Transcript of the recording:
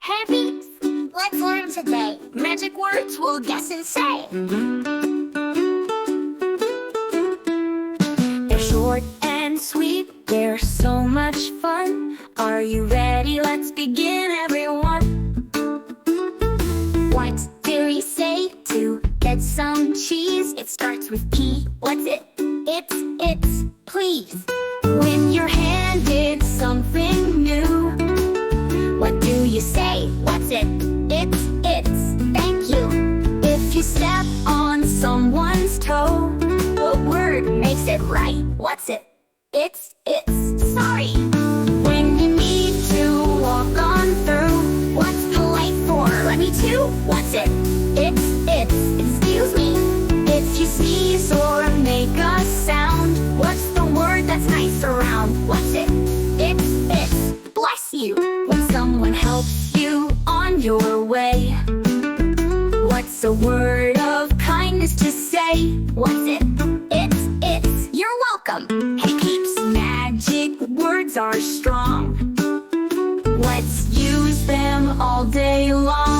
Hey peeps, let's learn today. Magic words we'll guess and say. They're short and sweet, they're so much fun. Are you ready? Let's begin, everyone. What do we say to get some cheese? It starts with P. What's it? It's please. When you're handed something new, what do you say? What's it? It's thank you. If you step on someone's toe, what word makes it right? What's it? It's sorry. When you need to walk on through, what's polite for? Let me too. What's it? It's excuse me. If you sneeze or make a sound, what's the word that's nice around? What's it? It's bless you. When someone helps you on your way, what's a word of kindness to say? What's it? It's you're welcome. Hey peeps, magic words are strong. Let's use them all day long.